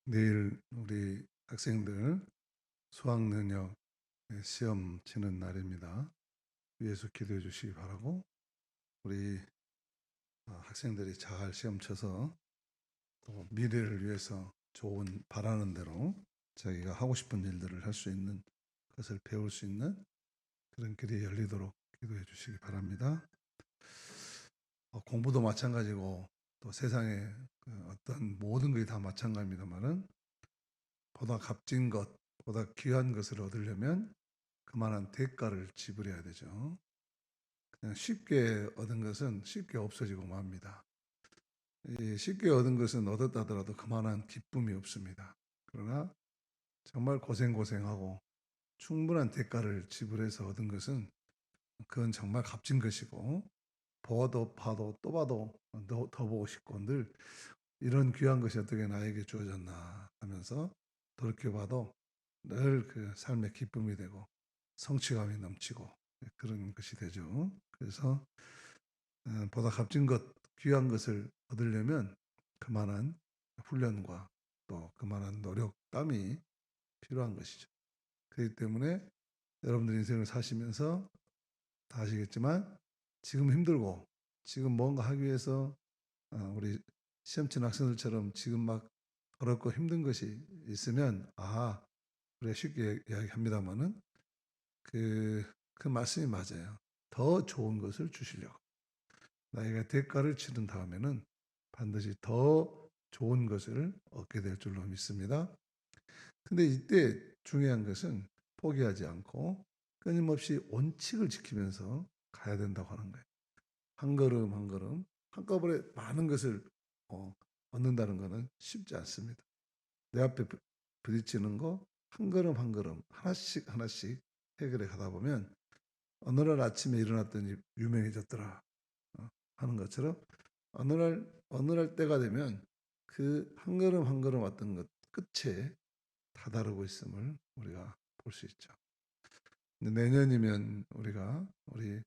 내일 우리 학생들 수학능력 시험 치는 날입니다. 위에서 기도해 주시기 바라고, 우리 학생들이 잘 시험 쳐서 또 미래를 위해서 좋은 바라는 대로 자기가 하고 싶은 일들을 할 수 있는 것을 배울 수 있는 그런 길이 열리도록 기도해 주시기 바랍니다. 공부도 마찬가지고 또 세상에 어떤 모든 것이 다 마찬가지입니다만은, 보다 값진 것, 보다 귀한 것을 얻으려면 그만한 대가를 지불해야 되죠. 그냥 쉽게 얻은 것은 쉽게 없어지고 맙니다. 쉽게 얻은 것은 얻었다 하더라도 그만한 기쁨이 없습니다. 그러나 정말 고생하고 충분한 대가를 지불해서 얻은 것은, 그건 정말 값진 것이고, 보아도 봐도 또 봐도 더 보고 싶고, 늘 이런 귀한 것이 어떻게 나에게 주어졌나 하면서 돌이켜봐도 늘 그 삶의 기쁨이 되고 성취감이 넘치고 그런 것이 되죠. 그래서 보다 값진 것, 귀한 것을 얻으려면 그만한 훈련과 또 그만한 노력, 땀이 필요한 것이죠. 그렇기 때문에 여러분들 인생을 사시면서 다 아시겠지만, 지금 힘들고 지금 뭔가 하기 위해서 우리 시험 친 학생들처럼 지금 막 어렵고 힘든 것이 있으면, 우리가 쉽게 이야기합니다마는 그 말씀이 맞아요. 더 좋은 것을 주시려고. 나이가 대가를 치른 다음에는 반드시 더 좋은 것을 얻게 될 줄로 믿습니다. 근데 이때 중요한 것은 포기하지 않고 끊임없이 원칙을 지키면서 가야 된다고 하는 거예요. 한 걸음 한 걸음, 한꺼번에 많은 것을 얻는다는 것은 쉽지 않습니다. 내 앞에 부딪히는 거 한 걸음 한 걸음, 하나씩 하나씩 해결해 가다 보면 어느 날 아침에 일어났더니 유명해졌더라 하는 것처럼, 어느 날 때가 되면 그 한 걸음 한 걸음 왔던 것 끝에 다다르고 있음을 우리가 볼 수 있죠. 내년이면 우리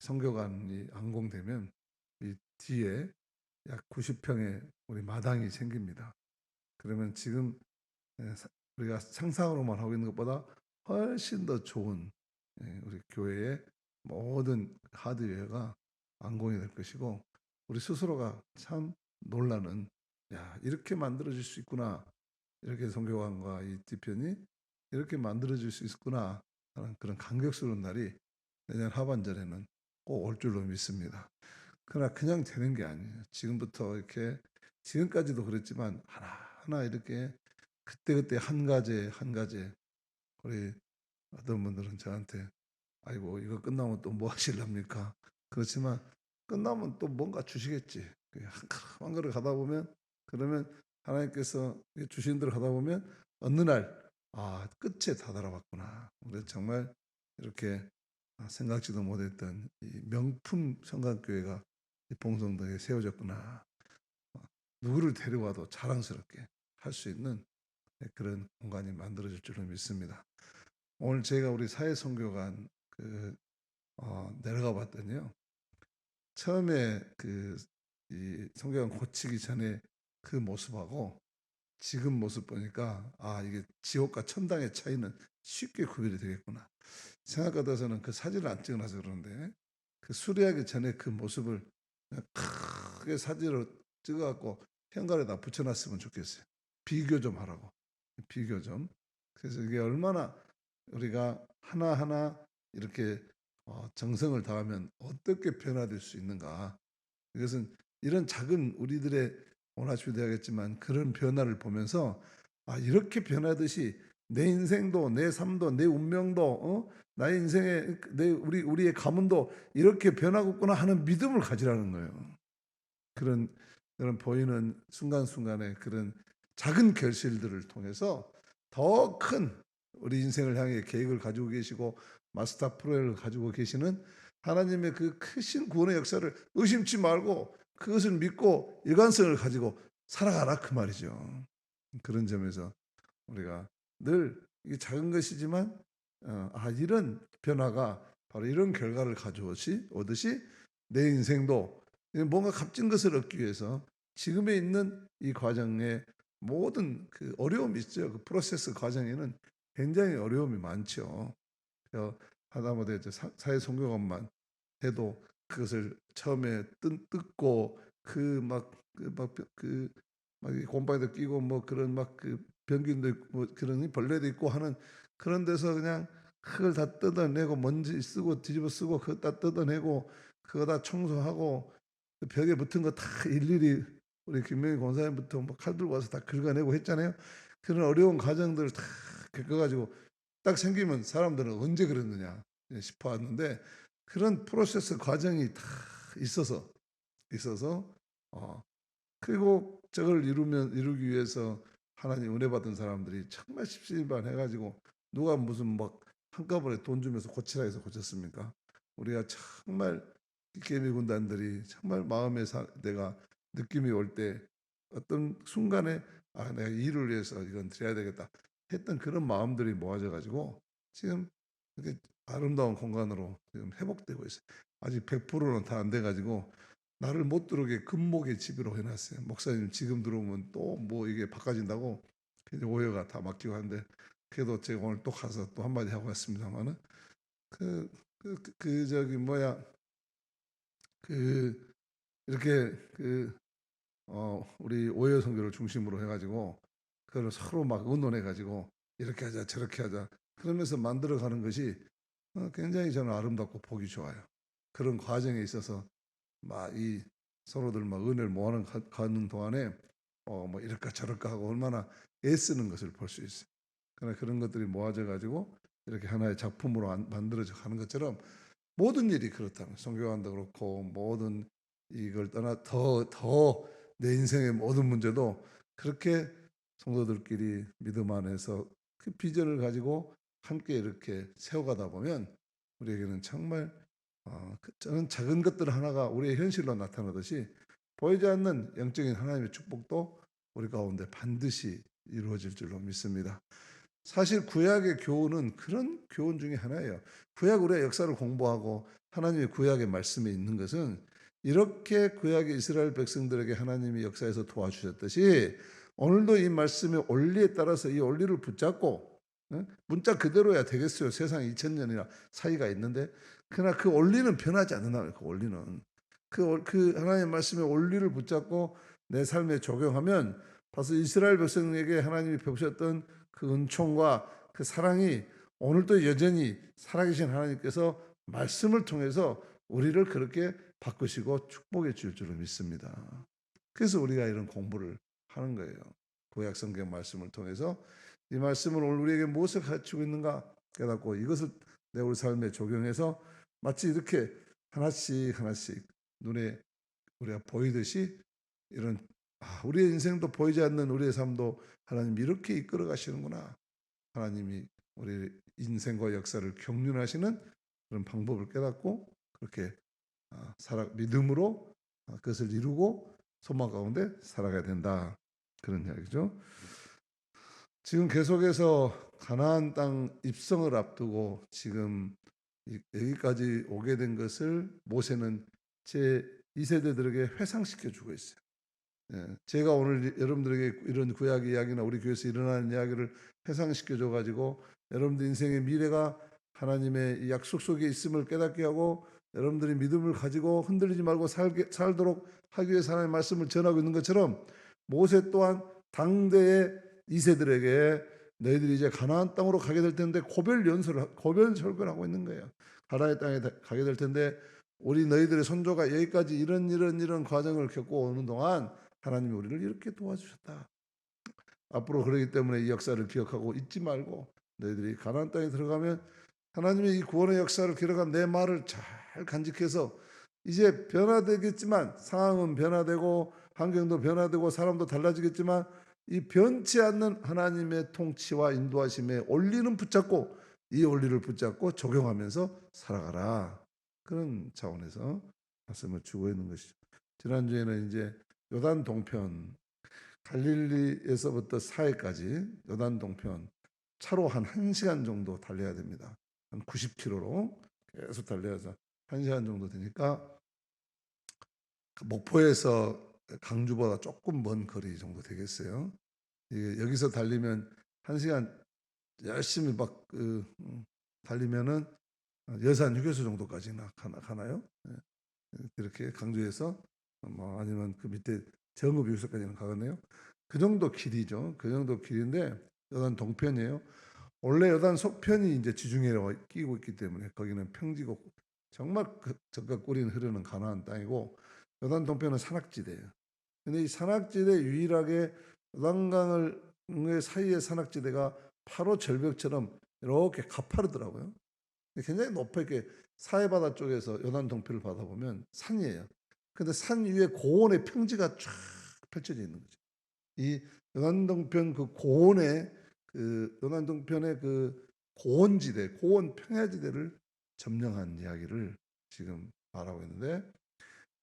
성교관이 완공되면 이 뒤에 약 90평의 우리 마당이 생깁니다. 그러면 지금 우리가 상상으로만 하고 있는 것보다 훨씬 더 좋은 우리 교회의 모든 하드웨어가 완공이 될 것이고, 우리 스스로가 참 놀라는, 야, 이렇게 만들어질 수 있구나, 이렇게 성교관과 이 뒤편이 이렇게 만들어질 수 있구나 하는 그런 감격스러운 날이 내년 하반절에는 꼭 올 줄로 믿습니다. 그러나 그냥 되는 게 아니에요. 지금부터 이렇게, 지금까지도 그랬지만 하나하나 이렇게 그때그때 한 가지 한 가지, 우리 어떤 분들은 저한테 아이고 이거 끝나면 또 뭐 하실랍니까? 그렇지만 끝나면 또 뭔가 주시겠지. 한 걸음 한 걸음 가다 보면, 그러면 하나님께서 주신 대로 가다 보면 어느 날 끝에 다다라봤구나. 우리 정말 이렇게 생각지도 못했던 이 명품 성곽교회가 이 봉성도에 세워졌구나. 어, 누구를 데려와도 자랑스럽게 할 수 있는 그런 공간이 만들어질 줄로 믿습니다. 오늘 제가 우리 사회선교관 내려가 봤더니요, 처음에 이 성교관 고치기 전에 그 모습하고 지금 모습 보니까, 이게 지옥과 천당의 차이는 쉽게 구별이 되겠구나 생각 같아서는 그 사진을 안 찍어놔서 그러는데, 그 수리하기 전에 그 모습을 그냥 크게 사진으로 찍어갖고 현관에다 붙여놨으면 좋겠어요. 비교 좀 하라고. 비교 좀. 그래서 이게 얼마나 우리가 하나하나 이렇게 정성을 다하면 어떻게 변화될 수 있는가. 이것은 이런 작은 우리들의, 오늘 아침에도 이야기했지만, 그런 변화를 보면서 이렇게 변하듯이 내 인생도, 내 삶도, 내 운명도, 나의 인생의 우리의 가문도 이렇게 변하겠구나 하는 믿음을 가지라는 거예요. 그런 보이는 순간순간의 그런 작은 결실들을 통해서 더 큰 우리 인생을 향해 계획을 가지고 계시고 마스터 프로를 가지고 계시는 하나님의 그 크신 구원의 역사를 의심치 말고 그것을 믿고 일관성을 가지고 살아가라, 그 말이죠. 그런 점에서 우리가 늘 이게 작은 것이지만 이런 변화가 바로 이런 결과를 가져오듯이 내 인생도 뭔가 값진 것을 얻기 위해서 지금에 있는 이 과정에 모든 그 어려움이 있죠. 그 프로세스 과정에는 굉장히 어려움이 많죠. 하다못해 이제 사회 선교관만 해도 그것을 처음에 뜯고 그 막 곰팡이도 끼고 뭐 그런 막 그 병균도 있고 뭐 그런 벌레도 있고 하는 그런 데서 그냥 그걸 다 뜯어내고 먼지 쓰고 뒤집어 쓰고 그거 다 뜯어내고 그거 다 청소하고 그 벽에 붙은 거 다 일일이 우리 김명희 권사님부터 뭐 칼 들고 와서 다 긁어내고 했잖아요. 그런 어려운 과정들을 다 겪어가지고 딱 생기면 사람들은 언제 그랬느냐 싶어 왔는데 그런 프로세스 과정이 다 있어서 있어서 어 그리고 저걸 이루기 위해서 하나님 은혜 받은 사람들이 정말 십시일반 해가지고 누가 무슨 막 한꺼번에 돈 주면서 고치라 해서 고쳤습니까? 우리가 정말 개미 군단들이 정말 내가 느낌이 올 때 어떤 순간에 아 내가 이 일을 위해서 이건 드려야 되겠다 했던 그런 마음들이 모아져 가지고 지금 이렇게 아름다운 공간으로 지금 회복되고 있어요. 아직 100%는 다 안 돼 가지고 나를 못 들어오게 금목의 집으로 해놨어요. 목사님 지금 들어오면 또 뭐 이게 바꿔진다고 오해가 다 맡기고 하는데 그래도 제가 오늘 또 가서 또 한마디 하고 왔습니다만은 저기 뭐야 그 이렇게 우리 오해 선교를 중심으로 해가지고 그걸 서로 막 의논해가지고 이렇게 하자 저렇게 하자 그러면서 만들어가는 것이 굉장히 저는 아름답고 보기 좋아요. 그런 과정에 있어서 막 이 서로들 막 은혜를 모아는 가는 동안에 뭐 이럴까 저럴까 하고 얼마나 애쓰는 것을 볼 수 있어요. 그러나 그런 것들이 모아져 가지고 이렇게 하나의 작품으로 만들어져 가는 것처럼 모든 일이 그렇다면 성교관도 그렇고 모든 이걸 떠나 더 내 인생의 모든 문제도 그렇게 성도들끼리 믿음 안에서 그 비전을 가지고 함께 이렇게 세워가다 보면 우리에게는 정말 저는 작은 것들 하나가 우리의 현실로 나타나듯이 보이지 않는 영적인 하나님의 축복도 우리 가운데 반드시 이루어질 줄로 믿습니다. 사실 구약의 교훈은 그런 교훈 중에 하나예요. 구약 우리가 역사를 공부하고 하나님의 구약의 말씀에 있는 것은 이렇게 구약의 이스라엘 백성들에게 하나님이 역사에서 도와주셨듯이 오늘도 이 말씀의 원리에 따라서 이 원리를 붙잡고 문자 그대로야 되겠어요. 세상 2000년이나 사이가 있는데 그러나 그 원리는 변하지 않는다. 그 원리는 그 하나님의 말씀의 원리를 붙잡고 내 삶에 적용하면 벌써 이스라엘 백성에게 하나님이 베푸셨던 그 은총과 그 사랑이 오늘도 여전히 살아계신 하나님께서 말씀을 통해서 우리를 그렇게 바꾸시고 축복해 줄 줄을 믿습니다. 그래서 우리가 이런 공부를 하는 거예요. 구약 성경 말씀을 통해서 이 말씀을 오늘 우리에게 무엇을 가르치고 있는가 깨닫고 이것을 내 우리 삶에 적용해서 마치 이렇게 하나씩 하나씩 눈에 우리가 보이듯이 이런 우리의 인생도 보이지 않는 우리의 삶도 하나님이 이렇게 이끌어 가시는구나. 하나님이 우리 인생과 역사를 경륜하시는 그런 방법을 깨닫고 그렇게 믿음으로 그것을 이루고 소망 가운데 살아가야 된다. 그런 이야기죠. 지금 계속해서 가나안 땅 입성을 앞두고 지금 여기까지 오게 된 것을 모세는 제 2세대들에게 회상시켜 주고 있어요. 제가 오늘 여러분들에게 이런 구약 이야기나 우리 교회에서 일어나는 이야기를 회상시켜 줘 가지고 여러분들 인생의 미래가 하나님의 약속 속에 있음을 깨닫게 하고 여러분들이 믿음을 가지고 흔들리지 말고 살도록 하기 위해서 하나님의 말씀을 전하고 있는 것처럼 모세 또한 당대의 2세들에게 너희들이 이제 가나안 땅으로 가게 될 텐데 고별 설교를 하고 있는 거예요. 가나안 땅에 가게 될 텐데 우리 너희들의 선조가 여기까지 이런 과정을 겪고 오는 동안 하나님이 우리를 이렇게 도와주셨다. 앞으로 그러기 때문에 이 역사를 기억하고 잊지 말고 너희들이 가나안 땅에 들어가면 하나님의 이 구원의 역사를 기록한 내 말을 잘 간직해서 이제 변화되겠지만 상황은 변화되고 환경도 변화되고 사람도 달라지겠지만 이 변치 않는 하나님의 통치와 인도하심의 원리는 붙잡고 이 원리를 붙잡고 적용하면서 살아가라. 그런 차원에서 말씀을 주고 있는 것이죠. 지난주에는 이제 요단 동편 갈릴리에서부터 사해까지 요단 동편 차로 한 1시간 정도 달려야 됩니다. 한 90km로 계속 달려서 1시간 정도 되니까 목포에서 강주보다 조금 먼 거리 정도 되겠어요. 여기서 달리면 1시간 열심히 막 달리면은 여산 휴게소 정도까지나 가나요? 예. 이렇게 강조해서 뭐 아니면 그 밑에 정읍 휴게소까지는 가겠네요. 그 정도 길이죠. 그 정도 길인데 여단 동편이에요. 원래 여단 서편이 이제 지중해에 끼고 있기 때문에 거기는 평지고 정말 적과 꿀이 흐르는 가나안 땅이고, 여단 동편은 산악지대예요. 근데 이 산악지대 유일하게 요단강을 사이의 산악지대가 바로 절벽처럼 이렇게 가파르더라고요. 굉장히 높아, 이렇게 사해바다 쪽에서 요단 동편을 받아보면 산이에요. 근데 산 위에 고원의 평지가 쫙 펼쳐져 있는 거죠. 이 요단 동편 그 고원의 요단 동편의 그 고원지대, 고원 평야지대를 점령한 이야기를 지금 말하고 있는데,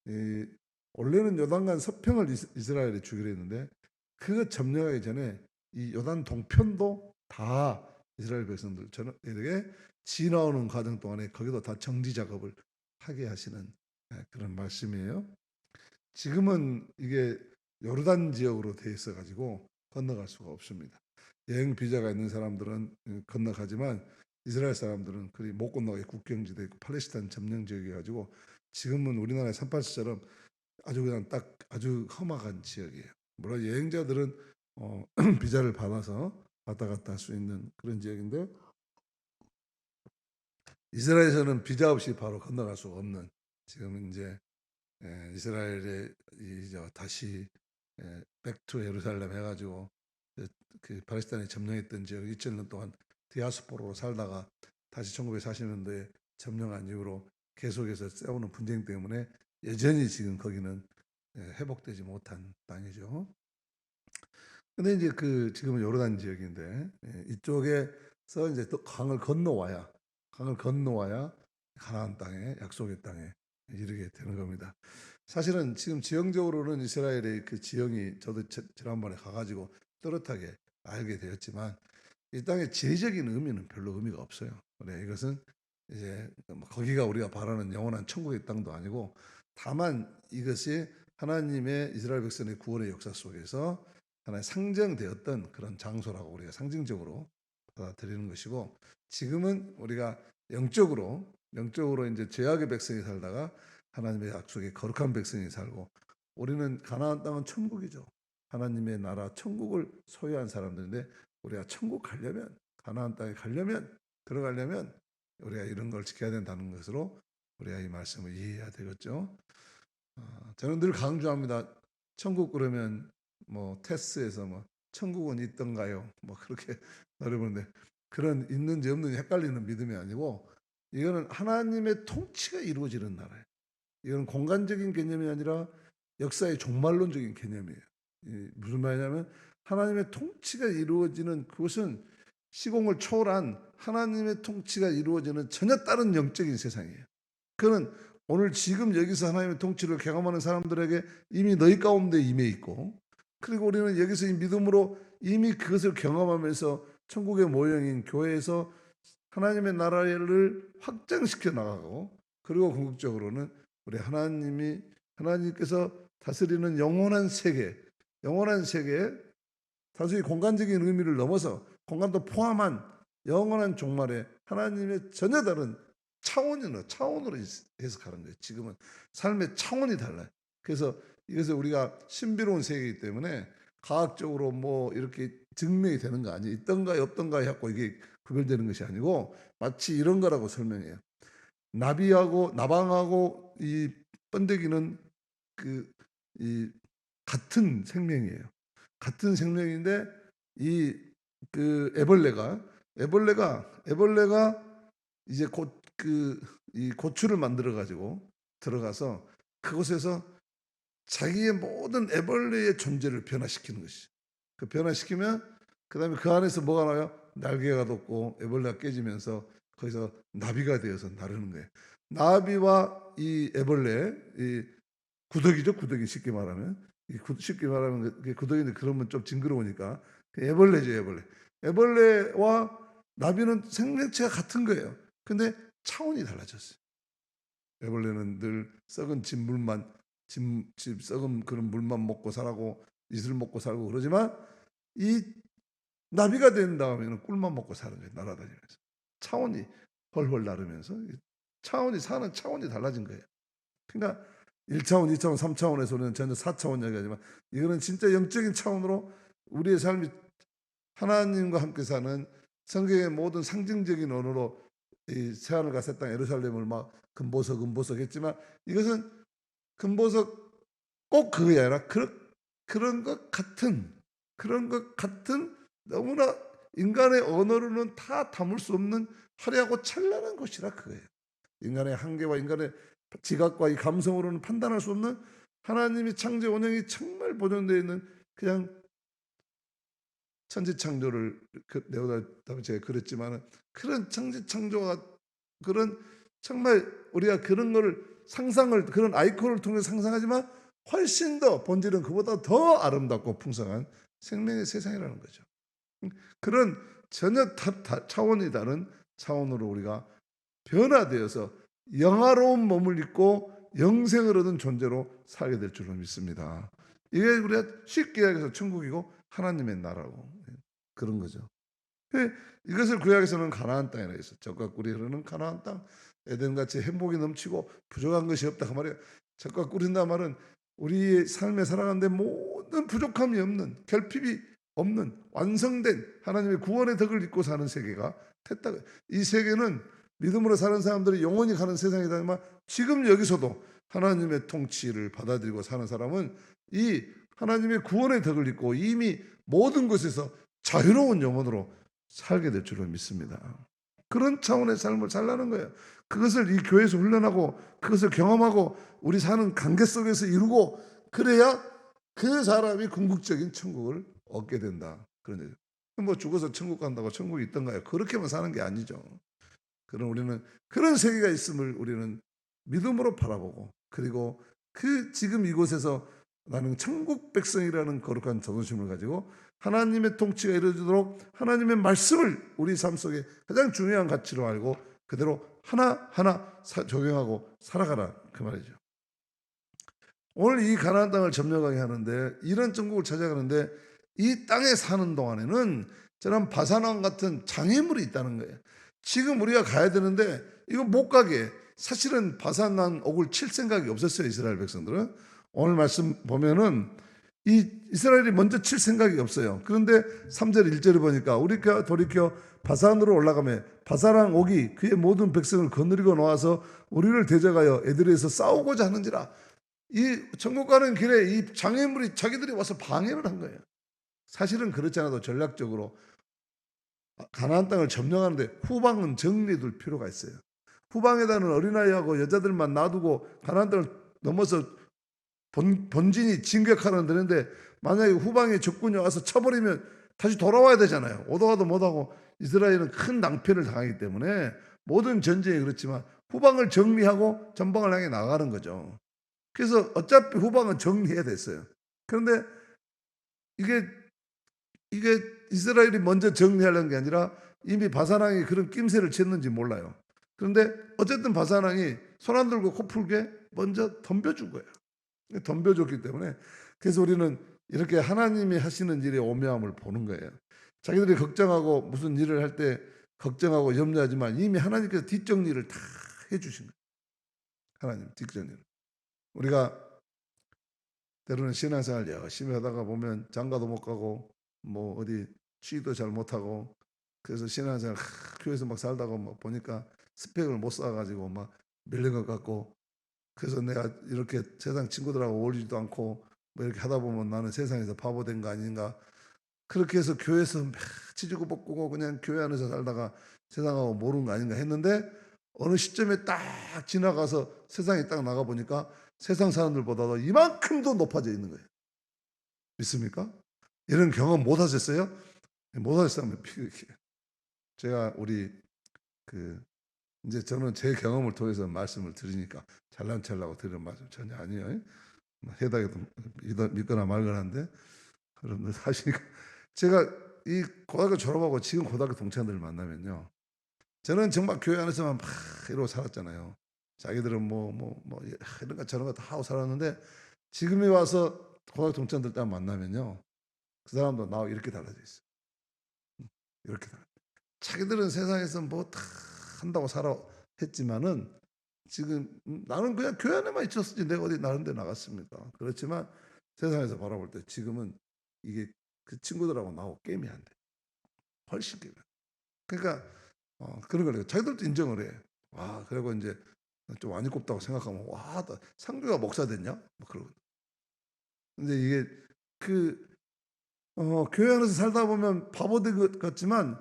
이 원래는 요단강 서평을 이스라엘에 주기로 했는데 그 점령하기 전에 이 요단 동편도 다 이스라엘 백성들에게 지나오는 과정 동안에 거기도 다 정지 작업을 하게 하시는 그런 말씀이에요. 지금은 이게 요르단 지역으로 돼 있어 가지고 건너갈 수가 없습니다. 여행 비자가 있는 사람들은 건너가지만 이스라엘 사람들은 그리 못 건너가게 국경지대 팔레스타인 점령 지역이 가지고 지금은 우리나라의 산파스처럼 아주 그냥 딱 아주 험악한 지역이에요. 물론 여행자들은 비자를 받아서 왔다 갔다 할 수 있는 그런 지역인데, 이스라엘에서는 비자 없이 바로 건너갈 수가 없는, 지금 이제 이스라엘에 이제 다시 백투 예루살렘 해가지고 그 팔레스타인이 점령했던 지역 2000년 동안 디아스포라로 살다가 다시 1940년도에 점령한 이후로 계속해서 싸우는 분쟁 때문에 여전히 지금 거기는 회복되지 못한 땅이죠. 근데 이제 그 지금은 요르단 지역인데 이쪽에서 이제 또 강을 건너와야 가나안 땅에, 약속의 땅에 이르게 되는 겁니다. 사실은 지금 지형적으로는 이스라엘의 그 지형이, 저도 지난번에 가가지고 또렷하게 알게 되었지만 이 땅의 지리적인 의미는 별로 의미가 없어요. 그래, 이것은 이제 뭐 거기가 우리가 바라는 영원한 천국의 땅도 아니고, 다만 이것이 하나님의 이스라엘 백성의 구원의 역사 속에서 하나의 상정되었던 그런 장소라고 우리가 상징적으로 받아들이는 것이고, 지금은 우리가 영적으로 이제 죄악의 백성이 살다가 하나님의 약속의 거룩한 백성이 살고, 우리는 가나안 땅은 천국이죠. 하나님의 나라 천국을 소유한 사람들인데, 우리가 천국 가려면, 가나안 땅에 가려면, 들어가려면 우리가 이런 걸 지켜야 된다는 것으로 우리가 이 말씀을 이해해야 되겠죠. 저는 늘 강조합니다. 천국 그러면 뭐 테스에서 뭐 천국은 있던가요? 뭐 그렇게 어려운데, 그런 있는지 없는지 헷갈리는 믿음이 아니고, 이거는 하나님의 통치가 이루어지는 나라예요. 이건 공간적인 개념이 아니라 역사의 종말론적인 개념이에요. 무슨 말이냐면 하나님의 통치가 이루어지는 그것은 시공을 초월한 하나님의 통치가 이루어지는 전혀 다른 영적인 세상이에요. 그는 오늘 지금 여기서 하나님의 통치를 경험하는 사람들에게 이미 너희 가운데 임해 있고, 그리고 우리는 여기서 이 믿음으로 이미 그것을 경험하면서 천국의 모형인 교회에서 하나님의 나라를 확장시켜 나가고, 그리고 궁극적으로는 우리 하나님께서 다스리는 영원한 세계, 단순히 공간적인 의미를 넘어서 공간도 포함한 영원한 종말에 하나님의 전혀 다른 차원으로 해석하는 거예요. 지금은 삶의 차원이 달라요. 그래서 이것을 우리가 신비로운 세계이기 때문에 과학적으로 뭐 이렇게 증명이 되는 거 아니에요. 있던가 없던가 해갖고 이게 구별되는 것이 아니고, 마치 이런 거라고 설명해요. 나방하고 이 번데기는 이 같은 생명이에요. 같은 생명인데 이 애벌레가 이제 곧 이 고추를 만들어 가지고 들어가서 그곳에서 자기의 모든 애벌레의 존재를 변화시키는 것이. 그 변화시키면 그다음에 그 안에서 뭐가 나와요? 날개가 돋고 애벌레가 깨지면서 거기서 나비가 되어서 나르는 거예요. 나비와 이 애벌레, 이 구더기죠, 구더기. 쉽게 말하면 그게 구더기인데, 그러면 좀 징그러우니까 애벌레죠, 애벌레. 애벌레와 나비는 생명체가 같은 거예요. 근데 차원이 달라졌어요. 애벌레는 늘 썩은 썩은 그런 물만 먹고 살고 이슬 먹고 살고 그러지만, 이 나비가 된 다음에는 꿀만 먹고 사는 거예요. 날아다니면서. 차원이 훨훨 나르면서 차원이 사는 차원이 달라진 거예요. 그러니까 1차원, 2차원, 3차원에서 우리는 전혀 4차원 이야기하지만 이거는 진짜 영적인 차원으로 우리의 삶이 하나님과 함께 사는 성경의 모든 상징적인 언어로 이 새하늘과 새 땅 예루살렘을 막 금보석 은보석 했지만 이것은 금보석 꼭 그게 아니라 그런 것 같은 너무나 인간의 언어로는 다 담을 수 없는 화려하고 찬란한 것이라 그거예요. 인간의 한계와 인간의 지각과 이 감성으로는 판단할 수 없는 하나님이 창조 원형이 정말 보존되어 있는 그냥 천지창조를 네오다 다빈치가 그랬지만은 그런 천지창조와 그런 정말 우리가 그런 거를 상상을 그런 아이콘을 통해 상상하지만 훨씬 더 본질은 그보다 더 아름답고 풍성한 생명의 세상이라는 거죠. 그런 전혀 차원이 다른 차원으로 우리가 변화되어서 영화로운 몸을 입고 영생을 얻은 존재로 살게 될 줄로 믿습니다. 이게 우리가 쉽게 이야기해서 천국이고 하나님의 나라고 그런 거죠. 이것을 구약에서는 가나안 땅이라 했어. 적과 꿀이 흐르는 가나안 땅, 에덴같이 행복이 넘치고 부족한 것이 없다 그 말이에요. 적과 꿀인다 말은 우리의 삶에 살아가는데 모든 부족함이 없는, 결핍이 없는 완성된 하나님의 구원의 덕을 입고 사는 세계가 됐다. 이 세계는 믿음으로 사는 사람들이 영원히 가는 세상이다만 지금 여기서도 하나님의 통치를 받아들이고 사는 사람은 이 하나님의 구원의 덕을 입고 이미 모든 것에서 자유로운 영혼으로 살게 될 줄로 믿습니다. 그런 차원의 삶을 살라는 거예요. 그것을 이 교회에서 훈련하고 그것을 경험하고 우리 사는 관계 속에서 이루고 그래야 그 사람이 궁극적인 천국을 얻게 된다. 그런 얘기죠. 뭐 죽어서 천국 간다고 천국이 있던가요? 그렇게만 사는 게 아니죠. 그럼 우리는 그런 세계가 있음을 우리는 믿음으로 바라보고 그리고 그 지금 이곳에서 나는 천국 백성이라는 거룩한 자존심을 가지고 하나님의 통치가 이루어지도록 하나님의 말씀을 우리 삶 속에 가장 중요한 가치로 알고 그대로 하나하나 적용하고 살아가라 그 말이죠. 오늘 이 가나안 땅을 점령하게 하는데 이런 천국을 찾아가는데 이 땅에 사는 동안에는 저런 바산왕 같은 장애물이 있다는 거예요. 지금 우리가 가야 되는데 이거 못 가게 사실은 바산왕 옥을 칠 생각이 없었어요. 이스라엘 백성들은. 오늘 말씀 보면은 이 이스라엘이 먼저 칠 생각이 없어요. 그런데 3절 1절을 보니까 우리가 돌이켜 바산으로 올라가며 바산왕 옥이 그의 모든 백성을 거느리고 나와서 우리를 대적하여 애들에서 싸우고자 하는지라. 이 천국 가는 길에 이 장애물이 자기들이 와서 방해를 한 거예요. 사실은 그렇지 않아도 전략적으로 가나안 땅을 점령하는데 후방은 정리해둘 필요가 있어요. 후방에다는 어린아이하고 여자들만 놔두고 가나안 땅을 넘어서 본진이 진격하는 데는데 만약에 후방에 적군이 와서 쳐버리면 다시 돌아와야 되잖아요. 오도 가도 못하고 이스라엘은 큰 낭패를 당하기 때문에 모든 전쟁이 그렇지만 후방을 정리하고 전방을 향해 나가는 거죠. 그래서 어차피 후방은 정리해야 됐어요. 그런데 이게 이스라엘이 먼저 정리하려는 게 아니라 이미 바산왕이 그런 낌새를 챘는지 몰라요. 그런데 어쨌든 바산왕이 손 안 들고 코 풀게 먼저 덤벼준 거예요. 덤벼줬기 때문에 그래서 우리는 이렇게 하나님이 하시는 일의 오묘함을 보는 거예요. 자기들이 걱정하고 무슨 일을 할 때 걱정하고 염려하지만 이미 하나님께서 뒷정리를 다 해주신 거예요. 하나님 뒷정리를. 우리가 때로는 신앙생활 열심히 하다가 보면 장가도 못 가고 뭐 어디 취도 잘 못하고 그래서 신앙생활 교회에서 막 살다가 막 보니까 스펙을 못 쌓아가지고 막 밀린 것 같고 그래서 내가 이렇게 세상 친구들하고 어울리지도 않고 뭐 이렇게 하다 보면 나는 세상에서 바보 된 거 아닌가 그렇게 해서 교회에서 막 치지고 볶고 그냥 교회 안에서 살다가 세상하고 모르는 거 아닌가 했는데 어느 시점에 딱 지나가서 세상에 딱 나가보니까 세상 사람들보다도 이만큼도 높아져 있는 거예요. 믿습니까? 이런 경험 못 하셨어요? 못 하셨다면 제가 우리 이제 저는 제 경험을 통해서 말씀을 드리니까 잘난 척하려고 드리는 말씀 전혀 아니에요. 해당해도 믿거나 말거나인데 그런데 사실 제가 이 고등학교 졸업하고 지금 고등학교 동창들을 만나면요. 저는 정말 교회 안에서만 막 이러고 살았잖아요. 자기들은 뭐 이런 거 저런 거 다 하고 살았는데 지금에 와서 고등학교 동창들 딱 만나면요. 그 사람도 나하고 이렇게 달라져 있어. 이렇게 달라. 자기들은 세상에서 뭐 다 한다고 살아 했지만은 지금 나는 그냥 교회 안에만 있었지 내가 어디 다른 데 나갔습니까? 그렇지만 세상에서 바라볼 때 지금은 이게 그 친구들하고 나하고 게임이 안 돼. 훨씬 게임이 안 돼. 그러니까 그런 걸 자기들도 인정을 해. 와, 그리고 이제 좀 안 이꼽다고 생각하면 와, 나 상규가 목사 됐냐? 뭐 그러고. 근데 이게 그 교회 안에서 살다 보면 바보 된 것 같지만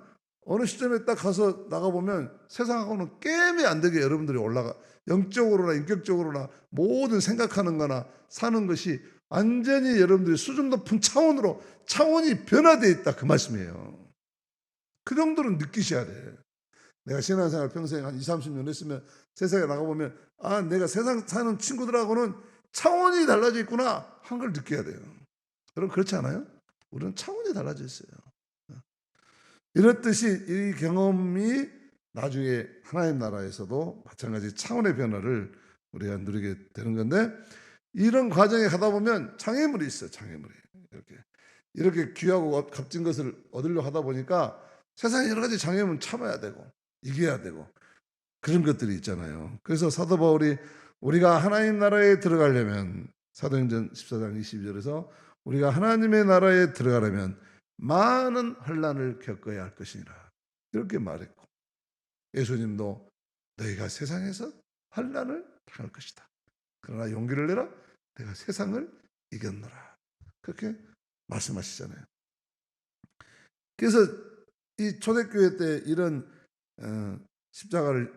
어느 시점에 딱 가서 나가 보면 세상하고는 게임이 안 되게 여러분들이 올라가 영적으로나 인격적으로나 모든 생각하는 거나 사는 것이 완전히 여러분들이 수준 높은 차원으로 차원이 변화되어 있다 그 말씀이에요. 그 정도는 느끼셔야 돼. 내가 신앙생활 평생 한 20, 30년 했으면 세상에 나가보면 아 내가 세상 사는 친구들하고는 차원이 달라져 있구나 한 걸 느껴야 돼요. 여러분 그렇지 않아요? 우리는 차원이 달라져 있어요. 이렇듯이 이 경험이 나중에 하나님 나라에서도 마찬가지 차원의 변화를 우리가 누리게 되는 건데 이런 과정에 가다 보면 장애물이 있어요. 장애물이 이렇게 귀하고 값진 것을 얻으려 하다 보니까 세상에 여러 가지 장애물 참아야 되고 이겨야 되고 그런 것들이 있잖아요. 그래서 사도 바울이 우리가 하나님 나라에 들어가려면 사도행전 14장 22절에서 우리가 하나님의 나라에 들어가려면 많은 환난을 겪어야 할 것이니라 이렇게 말했고 예수님도 너희가 세상에서 환난을 당할 것이다. 그러나 용기를 내라 내가 세상을 이겼노라 그렇게 말씀하시잖아요. 그래서 이 초대교회 때 이런 십자가를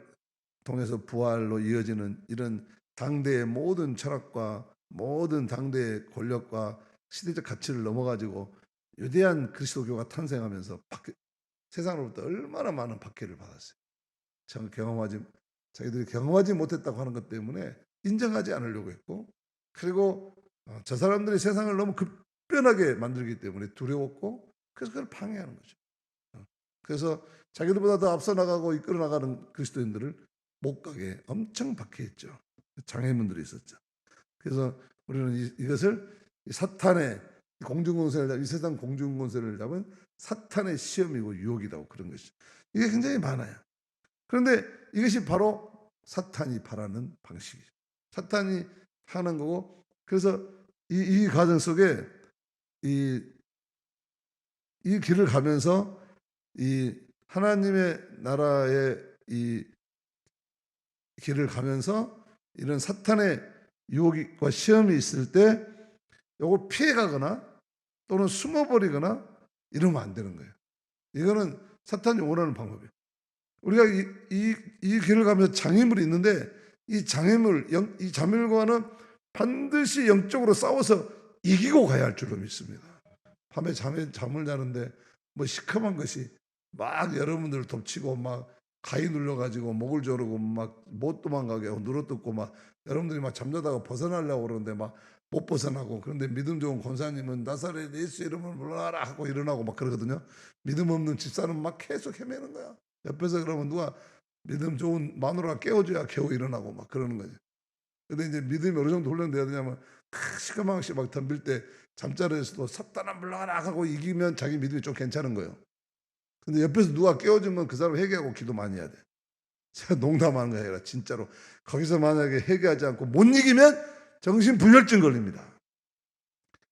통해서 부활로 이어지는 이런 당대의 모든 철학과 모든 당대의 권력과 시대적 가치를 넘어가지고 위대한 그리스도교가 탄생하면서 세상으로부터 얼마나 많은 박해를 받았어요. 자기들이 경험하지 못했다고 하는 것 때문에 인정하지 않으려고 했고 그리고 저 사람들이 세상을 너무 급변하게 만들기 때문에 두려웠고 그래서 그걸 방해하는 거죠. 그래서 자기들보다 더 앞서 나가고 이끌어 나가는 그리스도인들을 못 가게 엄청 박해했죠. 장애물들이 있었죠. 그래서 우리는 이것을 사탄의 이 세상 공중권세를 잡은 사탄의 시험이고 유혹이라고 그런 것이죠. 이게 굉장히 많아요. 그런데 이것이 바로 사탄이 바라는 방식이죠. 사탄이 하는 거고 그래서 이 과정 속에 이 길을 가면서 이 하나님의 나라의 이 길을 가면서 이런 사탄의 유혹과 시험이 있을 때 이걸 피해가거나 또는 숨어버리거나 이러면 안 되는 거예요. 이거는 사탄이 원하는 방법이에요. 우리가 이 길을 가면서 장애물이 있는데 이 장애물과는 반드시 영적으로 싸워서 이기고 가야 할 줄로 믿습니다. 밤에 잠을 자는데 뭐 시커먼 것이 막 여러분들을 덮치고 막 가위 눌러가지고 목을 조르고 막 못 도망가게 하고 눌어뜯고 막 여러분들이 막 잠자다가 벗어나려고 그러는데 막 못 벗어나고 그런데 믿음 좋은 권사님은 나사렛 예수 이름을 불러라 하고 일어나고 막 그러거든요. 믿음 없는 집사는 막 계속 헤매는 거야. 옆에서 그러면 누가 믿음 좋은 마누라가 깨워줘야 겨우 일어나고 막 그러는 거지. 근데 이제 믿음이 어느 정도 훈련돼야 되냐면 시커멓게 막 덤빌 때 잠자리에서도 사탄아 물러가라 하고 이기면 자기 믿음이 좀 괜찮은 거예요. 근데 옆에서 누가 깨워주면 그 사람 회개하고 기도 많이 해야 돼. 제가 농담하는 게 아니라 진짜로 거기서 만약에 회개하지 않고 못 이기면 정신불면증 걸립니다.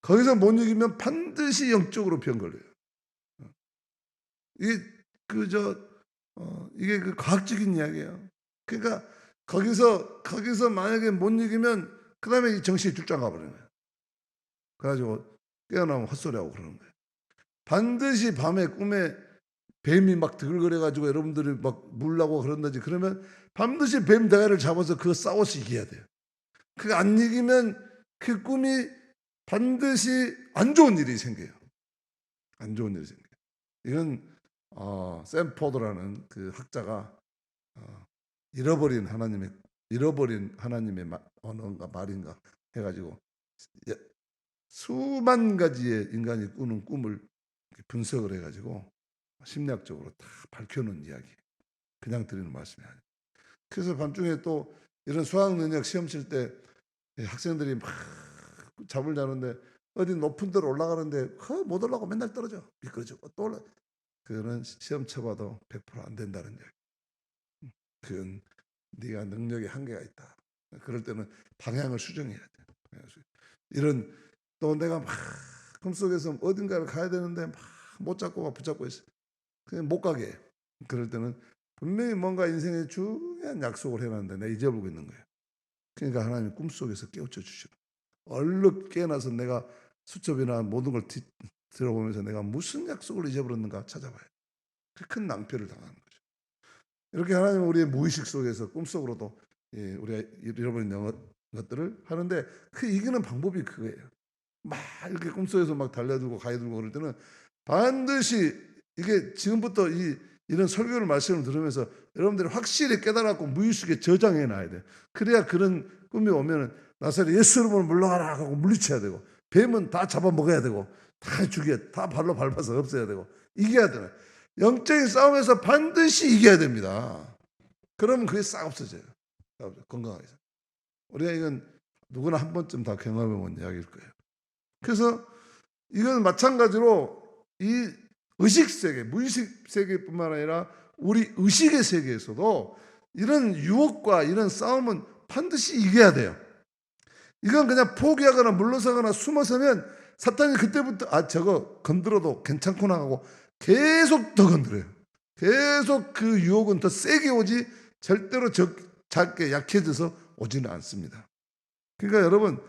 거기서 못 이기면 반드시 영적으로 병 걸려요. 이게 이게 그 과학적인 이야기예요. 그러니까 거기서 만약에 못 이기면 그 다음에 정신이 출장 가버리는 거예요. 그래가지고 깨어나면 헛소리하고 그러는 거예요. 반드시 밤에 꿈에 뱀이 막 드글거려가지고 여러분들이 막 물라고 그런다지 그러면 반드시 뱀 대가리를 잡아서 그거 싸워서 이겨야 돼요. 그거 안 이기면 그 꿈이 반드시 안 좋은 일이 생겨요. 안 좋은 일이 생겨요. 이건 샘 포드라는 그 학자가 잃어버린 하나님의 언어인가 말인가 해가지고 수만 가지의 인간이 꾸는 꿈을 분석을 해가지고 심리학적으로 다 밝혀놓은 이야기. 그냥 드리는 말씀이 아니에요. 그래서 밤중에 또 이런 수학 능력 시험 칠 때 학생들이 막 잠을 자는데 어디 높은 데로 올라가는데 못 올라가고 맨날 떨어져. 미끄러지고 또 올라. 그거는 시험 쳐봐도 100%안 된다는 얘기. 그건 네가 능력에 한계가 있다. 그럴 때는 방향을 수정해야 돼. 이런 또 내가 막 꿈속에서 어딘가를 가야 되는데 막 못 잡고 막 붙잡고 있어. 그냥 못 가게 해. 그럴 때는 분명히 뭔가 인생에 중요한 약속을 해놨는데 내가 잊어버리고 있는 거예요. 그러니까 하나님이 꿈속에서 깨우쳐 주시는 얼른 깨어나서 내가 수첩이나 모든 걸 들어보면서 내가 무슨 약속을 잊어버렸는가 찾아봐요. 그 큰 낭패를 당하는 거죠. 이렇게 하나님은 우리의 무의식 속에서 꿈속으로도 우리가 잃어버린 것들을 하는데 그 이기는 방법이 그거예요. 막 이렇게 꿈속에서 막 달려들고 가해들고 그럴 때는 반드시 이게 지금부터 이런 설교를 말씀을 들으면서 여러분들이 확실히 깨달았고 무의식에 저장해 놔야 돼요. 그래야 그런 꿈이 오면은 나사렛 예수로 물러가라 하고 물리쳐야 되고 뱀은 다 잡아먹어야 되고 다 죽여 다 발로 밟아서 없애야 되고 이겨야 되는 영적인 싸움에서 반드시 이겨야 됩니다. 그러면 그게 싹 없어져요. 건강하게. 우리가 이건 누구나 한 번쯤 다 경험해 본 이야기일 거예요. 그래서 이건 마찬가지로 이 의식 세계, 무의식 세계뿐만 아니라 우리 의식의 세계에서도 이런 유혹과 이런 싸움은 반드시 이겨야 돼요. 이건 그냥 포기하거나 물러서거나 숨어서면 사탄이 그때부터 저거 건드려도 괜찮구나 하고 계속 더 건드려요. 계속 그 유혹은 더 세게 오지 절대로 작게 약해져서 오지는 않습니다. 그러니까 여러분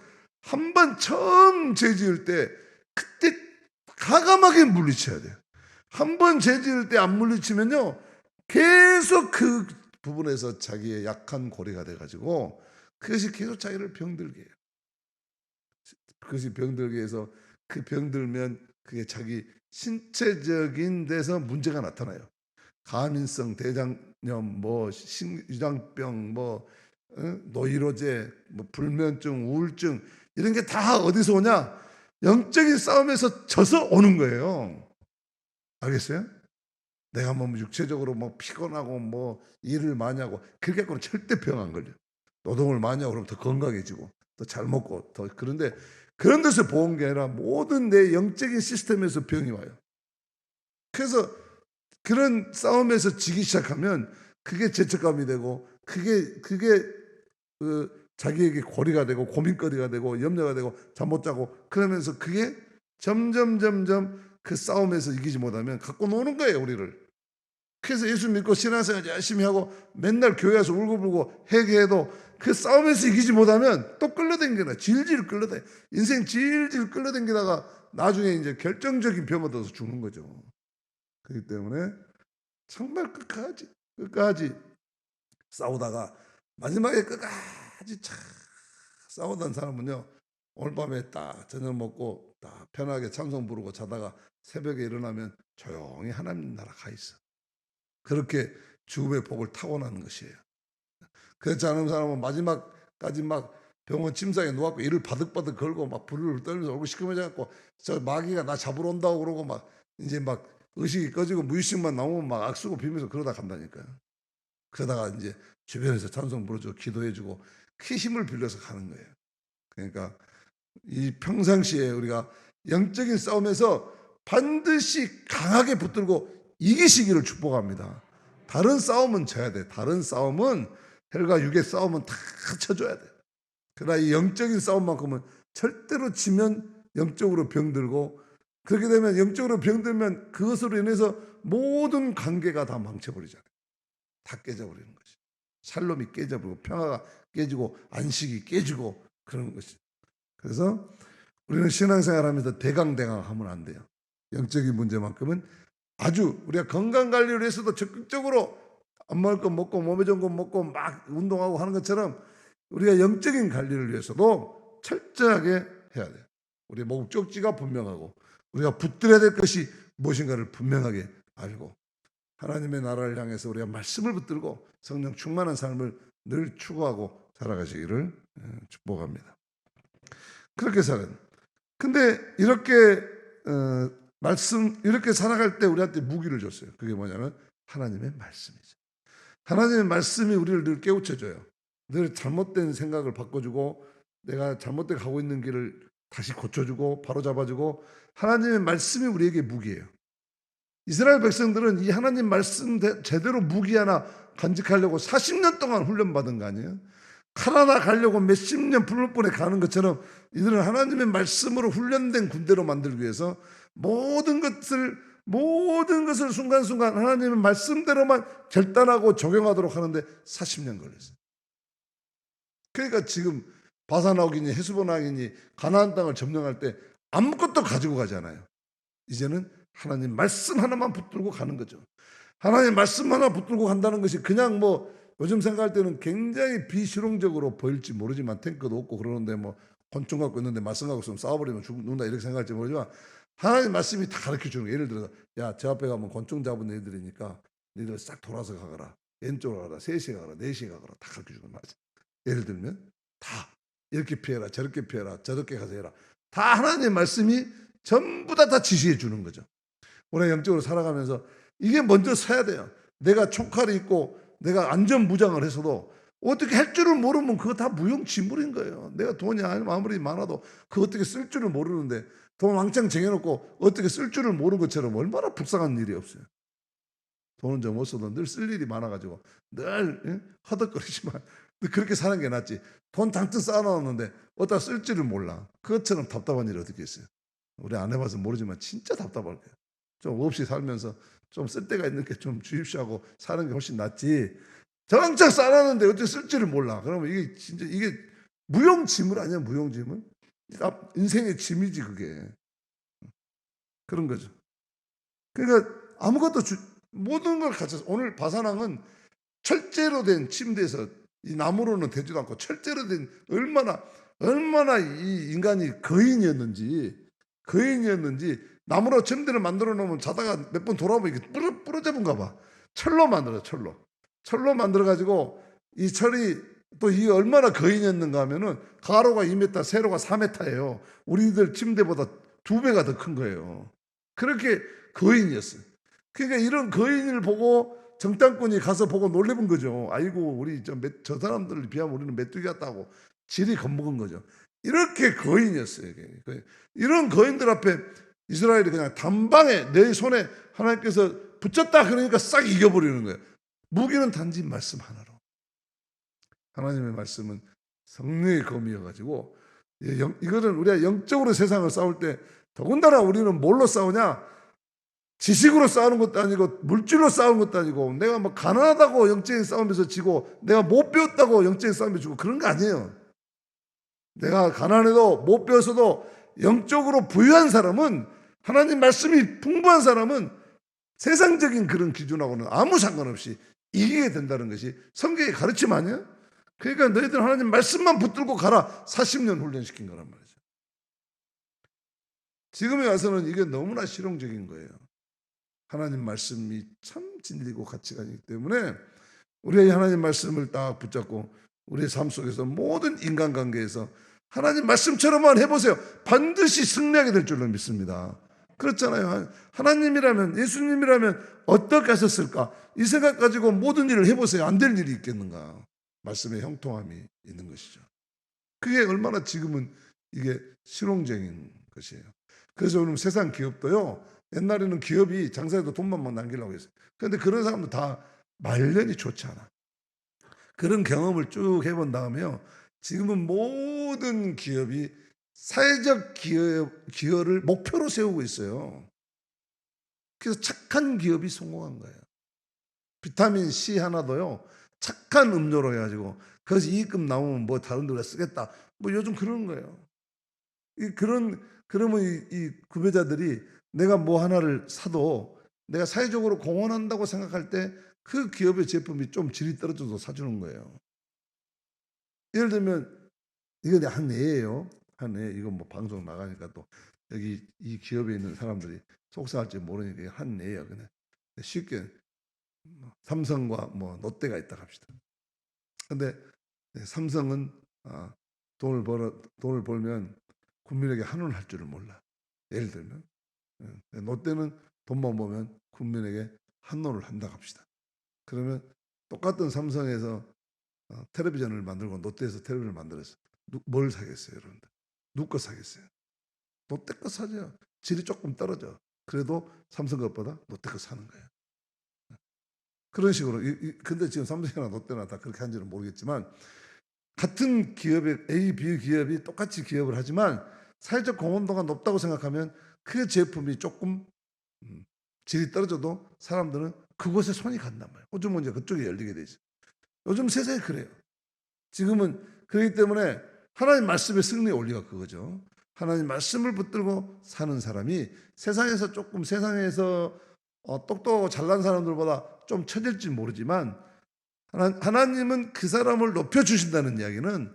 한 번 처음 죄 지을 때 그때 과감하게 물리쳐야 돼요. 한 번 죄 지을 때 안 물리치면요 계속 그 부분에서 자기의 약한 고리가 돼가지고 그것이 계속 자기를 병들게 해요. 그것이 병들게 해서 그 병들면 그게 자기 신체적인 데서 문제가 나타나요. 가민성, 대장염, 유장병, 노이로제, 불면증, 우울증 이런 게 다 어디서 오냐? 영적인 싸움에서 져서 오는 거예요. 알겠어요? 내가 육체적으로 피곤하고 일을 많이 하고 그렇게 갖고는 절대 병 안 걸려. 노동을 많이 하고 그러면 더 건강해지고 더 잘 먹고 더 그런데 그런 데서 보온 게 아니라 모든 내 영적인 시스템에서 병이 와요. 그래서 그런 싸움에서 지기 시작하면 그게 죄책감이 되고 그게 자기에게 고리가 되고 고민거리가 되고 염려가 되고 잠 못 자고 그러면서 그게 점점 그 싸움에서 이기지 못하면 갖고 노는 거예요 우리를. 그래서 예수 믿고 신앙생활 열심히 하고 맨날 교회 와서 울고불고 회개해도 그 싸움에서 이기지 못하면 또 끌려다니거나 질질 끌려다니 인생 질질 끌려다니다가 나중에 이제 결정적인 병 얻어서 죽는 거죠. 그렇기 때문에 정말 끝까지 싸우다가 마지막에 끝까지 참 싸우던 사람은요 오늘 밤에 딱 저녁 먹고 딱 편하게 찬송 부르고 자다가 새벽에 일어나면 조용히 하나님 나라 가 있어. 그렇게 죽음의 복을 타고나는 것이에요. 그렇지 않은 사람은 마지막까지 막 병원 침상에 누워갖고 이를 바득바득 걸고 막 불을 떨면서 얼굴 시커매져갖고 저 마귀가 나 잡으러 온다고 그러고 막 이제 막 의식이 꺼지고 무의식만 나오면 막 악수고 비면서 그러다 간다니까요. 그러다가 이제 주변에서 찬송 부르주고 기도해주고 그 힘을 빌려서 가는 거예요. 그러니까 이 평상시에 우리가 영적인 싸움에서 반드시 강하게 붙들고 이기시기를 축복합니다. 다른 싸움은 져야 돼. 다른 싸움은 혈과 육의 싸움은 다 쳐줘야 돼. 그러나 이 영적인 싸움만큼은 절대로 지면 영적으로 병들고 그렇게 되면 영적으로 병들면 그것으로 인해서 모든 관계가 다 망쳐버리잖아요. 다 깨져버리는 것이. 샬롬이 깨져버리고 평화가 깨지고 안식이 깨지고 그런 것이. 그래서 우리는 신앙생활하면서 대강하면 안 돼요. 영적인 문제만큼은 아주 우리가 건강관리를 해서도 적극적으로 안 먹을 거 먹고 몸에 좋은 거 먹고 막 운동하고 하는 것처럼 우리가 영적인 관리를 위해서도 철저하게 해야 돼요. 우리의 목적지가 분명하고 우리가 붙들어야 될 것이 무엇인가를 분명하게 알고 하나님의 나라를 향해서 우리가 말씀을 붙들고 성령 충만한 삶을 늘 추구하고 살아가시기를 축복합니다. 그렇게 살아요. 근데 이렇게 이렇게 살아갈 때 우리한테 무기를 줬어요. 그게 뭐냐면 하나님의 말씀이죠. 하나님의 말씀이 우리를 늘 깨우쳐줘요. 늘 잘못된 생각을 바꿔주고 내가 잘못되게 가고 있는 길을 다시 고쳐주고 바로잡아주고, 하나님의 말씀이 우리에게 무기예요. 이스라엘 백성들은 이 하나님 말씀 제대로 무기 하나 간직하려고 40년 동안 훈련받은 거 아니에요? 칼 하나 가려고 몇십 년 불못본에 가는 것처럼 이들은 하나님의 말씀으로 훈련된 군대로 만들기 위해서 모든 것을 순간순간 하나님의 말씀대로만 결단하고 적용하도록 하는데 40년 걸렸어요. 그러니까 지금 바산왕이니 헤스본왕이니 가나안 땅을 점령할 때 아무것도 가지고 가잖아요. 이제는 하나님 말씀 하나만 붙들고 가는 거죠. 하나님 말씀 하나 붙들고 간다는 것이 그냥 뭐 요즘 생각할 때는 굉장히 비실용적으로 보일지 모르지만, 탱크도 없고 그러는데 뭐 권총 갖고 있는데 말씀 갖고 있으면 싸워버리면 죽는다 이렇게 생각할지 모르지만, 하나님 말씀이 다 가르쳐 주는 거예요. 예를 들어서 야, 저 앞에 가면 권총 잡은 애들이니까 너희들 싹 돌아서 가거라. 왼쪽으로 가라. 3시에 가거라. 4시에 가거라. 다 가르쳐 주는 거죠. 예를 들면 다 이렇게 피해라. 저렇게 피해라. 저렇게 가서 해라. 다 하나님의 말씀이 전부 다 지시해 주는 거죠. 우리가 영적으로 살아가면서 이게 먼저 서야 돼요. 내가 총칼이 있고 내가 안전무장을 해서도 어떻게 할 줄을 모르면 그거 다 무용지물인 거예요. 내가 돈이 아무리 많아도 그거 어떻게 쓸 줄을 모르는데, 돈 왕창 쟁여놓고 어떻게 쓸 줄을 모르는 것처럼 얼마나 불쌍한 일이 없어요. 돈은 좀 없어도 늘 쓸 일이 많아가지고 늘 허덕거리지만 그렇게 사는 게 낫지. 돈 잔뜩 쌓아놨는데 어디다 쓸 줄을 몰라. 그것처럼 답답한 일이 어떻게 있어요. 우리 안 해봐서 모르지만 진짜 답답할 거예요. 좀 없이 살면서 좀 쓸 데가 있는 게 좀 주입시오 하고 사는 게 훨씬 낫지. 정작 쌓아놨는데 어떻게 쓸지를 몰라. 그러면 이게 진짜 이게 무용지물 아니야, 무용지물? 인생의 짐이지 그게. 그런 거죠. 그러니까 아무것도 모든 걸 갖춰서, 오늘 바산왕은 철제로 된 침대에서, 이 나무로는 되지도 않고 철제로 된, 얼마나 이 인간이 거인이었는지 나무로 침대를 만들어 놓으면 자다가 몇 번 돌아보면 이게 부러져본가 봐. 철로 만들어, 철로 만들어 가지고, 이 철이 또 이 얼마나 거인이었는가 하면은 가로가 2m, 세로가 4m예요. 우리들 침대보다 2배가 더 큰 거예요. 그렇게 거인이었어요. 그러니까 이런 거인을 보고 정탐꾼이 가서 보고 놀래본 거죠. 아이고, 우리 저 사람들을 비하면 우리는 메뚜기 같다고 질이 겁먹은 거죠. 이렇게 거인이었어요. 이런 거인들 앞에 이스라엘이 그냥 단방에 내 손에 하나님께서 붙였다 그러니까 싹 이겨버리는 거예요. 무기는 단지 말씀 하나로. 하나님의 말씀은 성령의 검이어가지고, 이거는 우리가 영적으로 세상을 싸울 때 더군다나 우리는 뭘로 싸우냐? 지식으로 싸우는 것도 아니고 물질로 싸우는 것도 아니고, 내가 뭐 가난하다고 영적인 싸움에서 지고 내가 못 배웠다고 영적인 싸움에서 지고 그런 거 아니에요. 내가 가난해도 못 배웠어도 영적으로 부유한 사람은, 하나님 말씀이 풍부한 사람은 세상적인 그런 기준하고는 아무 상관없이 이기게 된다는 것이 성경의 가르침 아니에요? 그러니까 너희들 하나님 말씀만 붙들고 가라. 40년 훈련시킨 거란 말이죠. 지금에 와서는 이게 너무나 실용적인 거예요. 하나님 말씀이 참 진리고 가치가 있기 때문에 우리의 하나님 말씀을 딱 붙잡고 우리의 삶 속에서 모든 인간관계에서 하나님 말씀처럼만 해보세요. 반드시 승리하게 될 줄로 믿습니다. 그렇잖아요. 하나님이라면, 예수님이라면 어떻게 하셨을까? 이 생각 가지고 모든 일을 해보세요. 안 될 일이 있겠는가? 말씀의 형통함이 있는 것이죠. 그게 얼마나 지금은 이게 실용적인 것이에요. 그래서 오늘 세상 기업도요, 옛날에는 기업이 장사해도 돈만 막 남기려고 했어요. 그런데 그런 사람도 다 말년이 좋지 않아. 그런 경험을 쭉 해본 다음에요, 지금은 모든 기업이 사회적 기여를 목표로 세우고 있어요. 그래서 착한 기업이 성공한 거예요. 비타민 C 하나도요, 착한 음료로 해가지고 그래서 이익금 나오면 뭐 다른 데로 쓰겠다, 뭐 요즘 그런 거예요. 그러면 이 구매자들이 내가 뭐 하나를 사도 내가 사회적으로 공헌한다고 생각할 때 그 기업의 제품이 좀 질이 떨어져도 사주는 거예요. 예를 들면 이거 한 예예요. 한 예. 이거 뭐 방송 나가니까 또 여기 이 기업에 있는 사람들이 속상할지 모르니까 한 예예요. 그냥 쉽게 삼성과 뭐 롯데가 있다 합시다. 근데 삼성은 돈을 벌면 국민에게 한원을 할 줄을 몰라. 예를 들면 롯데는 돈만 보면 국민에게 한원을 한다 합시다. 그러면 똑같은 삼성에서 텔레비전을 만들고 롯데에서 텔레비전을 만들었어요. 뭘 사겠어요, 여러분들? 누구 거 사겠어요? 롯데껏 사죠. 질이 조금 떨어져. 그래도 삼성 것보다 롯데껏 사는 거예요. 그런 식으로. 근데 지금 삼성이나 롯데나 다 그렇게 한지는 모르겠지만 같은 기업의 A, B 기업이 똑같이 기업을 하지만 사회적 공헌도가 높다고 생각하면 그 제품이 조금 음, 질이 떨어져도 사람들은 그곳에 손이 간단 말이에요. 호주머니가 이제 그쪽에 열리게 되죠. 요즘 세상에 그래요. 지금은 그렇기 때문에 하나님 말씀의 승리의 원리가 그거죠. 하나님 말씀을 붙들고 사는 사람이 세상에서 조금 세상에서 똑똑하고 잘난 사람들보다 좀 처질지 모르지만 하나님은 그 사람을 높여주신다는 이야기는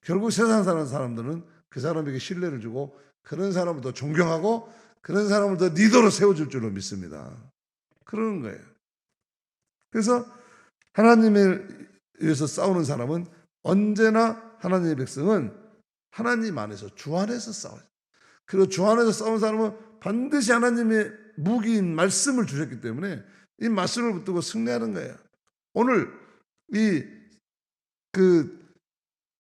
결국 세상 사는 사람들은 그 사람에게 신뢰를 주고 그런 사람을 더 존경하고 그런 사람을 더 리더로 세워줄 줄로 믿습니다. 그러는 거예요. 그래서 하나님에 의해서 싸우는 사람은 언제나 하나님의 백성은 하나님 안에서 주 안에서 싸워요. 그리고 주 안에서 싸우는 사람은 반드시 하나님의 무기인 말씀을 주셨기 때문에 이 말씀을 붙들고 승리하는 거예요. 오늘 그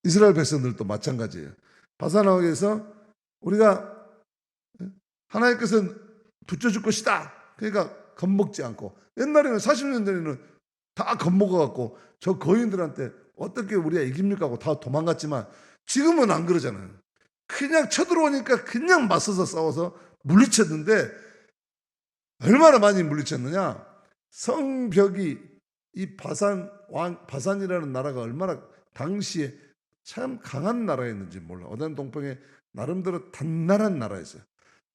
이스라엘 백성들도 마찬가지예요. 바사나옥에서 우리가 하나님께서 붙여줄 것이다. 그러니까 겁먹지 않고 옛날에는 40년 전에는 다 겁먹어갖고 저 거인들한테 어떻게 우리가 이깁니까 하고 다 도망갔지만 지금은 안 그러잖아요. 그냥 쳐들어오니까 그냥 맞서서 싸워서 물리쳤는데 얼마나 많이 물리쳤느냐. 성벽이 이 바산이라는 나라가 얼마나 당시에 참 강한 나라였는지 몰라. 어떤 동방에 나름대로 단단한 나라였어요.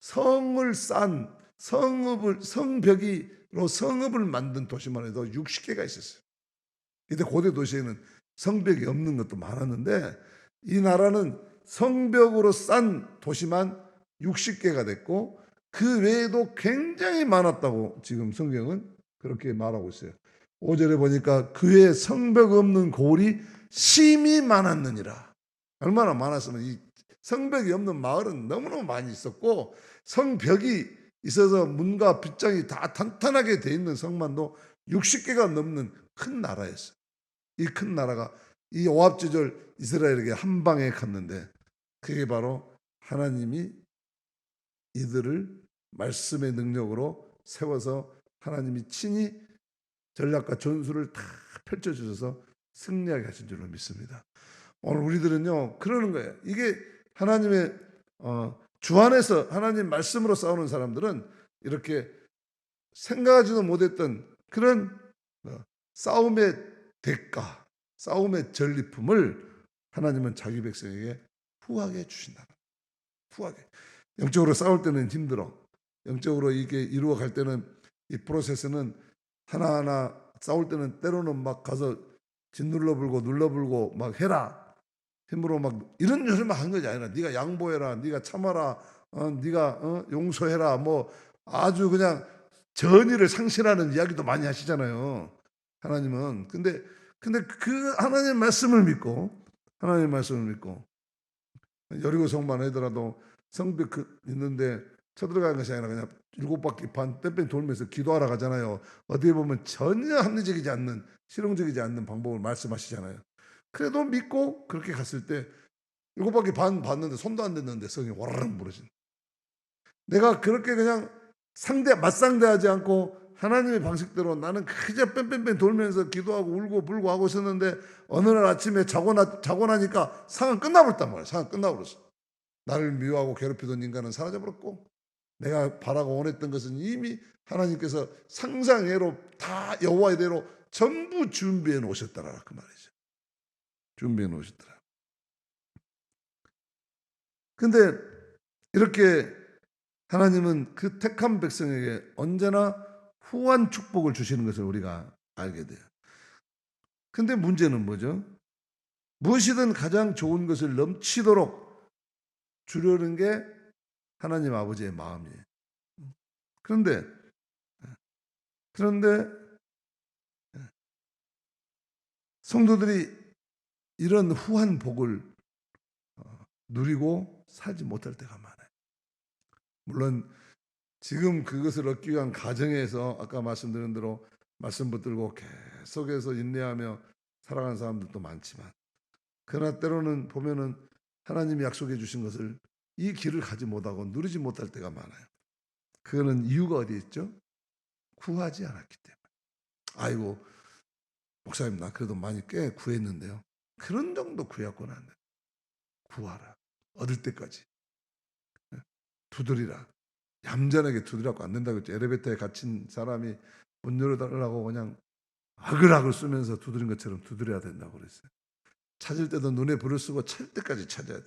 성을 쌓은 성벽으로 성읍을 만든 도시만 해도 60개가 있었어요. 이때 고대 도시에는 성벽이 없는 것도 많았는데 이 나라는 성벽으로 싼 도시만 60개가 됐고 그 외에도 굉장히 많았다고 지금 성경은 그렇게 말하고 있어요. 5절에 보니까 그의 성벽 없는 고을이 심히 많았느니라. 얼마나 많았으면 이 성벽이 없는 마을은 너무너무 많이 있었고 성벽이 있어서 문과 빗장이 다 탄탄하게 돼 있는 성만도 60개가 넘는 큰 나라였어요. 이 큰 나라가 이 오합지졸 이스라엘에게 한 방에 갔는데 그게 바로 하나님이 이들을 말씀의 능력으로 세워서 하나님이 친히 전략과 전술을 다 펼쳐주셔서 승리하게 하신 줄로 믿습니다. 오늘 우리들은요 그러는 거예요. 이게 하나님의 주 안에서 하나님 말씀으로 싸우는 사람들은 이렇게 생각하지도 못했던 그런 싸움의 대가, 싸움의 전리품을 하나님은 자기 백성에게 후하게 주신다. 후하게. 영적으로 싸울 때는 힘들어. 영적으로 이게 이루어갈 때는 이 프로세스는 하나하나 싸울 때는 때로는 막 가서 짓눌러 불고 눌러 불고 막 해라. 힘으로 막 이런 요소만 하는 것이 아니라 네가 양보해라, 네가 참아라, 네가 용서해라. 뭐 아주 그냥 전의를 상실하는 이야기도 많이 하시잖아요. 하나님은 근데 그 하나님의 말씀을 믿고 하나님의 말씀을 믿고 여리고 성만 하더라도 성벽 있는데 쳐들어가는 것이 아니라 그냥 7바퀴 반 뺑뺑 돌면서 기도하러 가잖아요. 어디에 보면 전혀 합리적이지 않는 실용적이지 않는 방법을 말씀하시잖아요. 그래도 믿고 그렇게 갔을 때 7바퀴 반 봤는데 손도 안 댔는데 성이 와르르 무너진. 내가 그렇게 그냥 맞상대하지 않고 하나님의 방식대로 나는 그저 뺑뺑뺑 돌면서 기도하고 울고 불고 하고 있었는데 어느 날 아침에 자고 나니까 상은 끝나버렸단 말이야. 상은 끝나버렸어. 나를 미워하고 괴롭히던 인간은 사라져버렸고 내가 바라고 원했던 것은 이미 하나님께서 상상외로 다 여호와의 대로 전부 준비해 놓으셨더라 그 말이죠. 준비해 놓으셨더라. 근데 이렇게 하나님은 그 택한 백성에게 언제나 후한 축복을 주시는 것을 우리가 알게 돼요. 근데 문제는 뭐죠? 무엇이든 가장 좋은 것을 넘치도록 주려는 게 하나님 아버지의 마음이에요. 그런데 성도들이 이런 후한 복을 누리고 살지 못할 때가 많아요. 물론 지금 그것을 얻기 위한 가정에서 아까 말씀드린 대로 말씀 붙들고 계속해서 인내하며 살아가는 사람들도 많지만 그러나 때로는 보면은 하나님이 약속해 주신 것을 이 길을 가지 못하고 누리지 못할 때가 많아요. 그거는 이유가 어디에 있죠? 구하지 않았기 때문에. 아이고 목사님 나 그래도 많이 꽤 구했는데요. 그런 정도 구했구나. 안 돼. 구하라. 얻을 때까지. 두드리라. 얌전하게 두드려고 안 된다고 했죠. 엘리베이터에 갇힌 사람이 문 열어달라고 그냥 아글아글 쓰면서 두드린 것처럼 두드려야 된다고 그랬어요. 찾을 때도 눈에 불을 쓰고 찾을 때까지 찾아야 돼.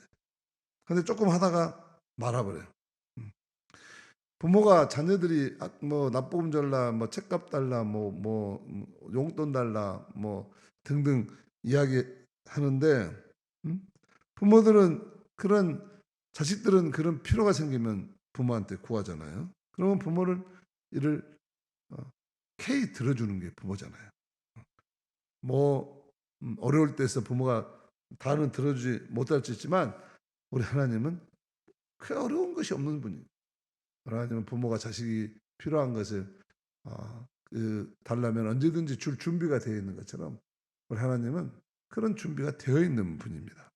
근데 조금 하다가 말아버려요. 음. 부모가 자녀들이 뭐 납부금 달라, 뭐 책값 달라, 뭐 용돈 달라, 뭐 등등 이야기하는데 부모들은 그런 자식들은 그런 필요가 생기면 부모한테 구하잖아요. 그러면 부모를 이를 K 들어주는 게 부모잖아요. 뭐 어려울 때에서 부모가 다는 들어주지 못할 수 있지만 우리 하나님은 그 어려운 것이 없는 분이에요. 하나님은 부모가 자식이 필요한 것을 달라면 언제든지 줄 준비가 되어 있는 것처럼 우리 하나님은 그런 준비가 되어 있는 분입니다.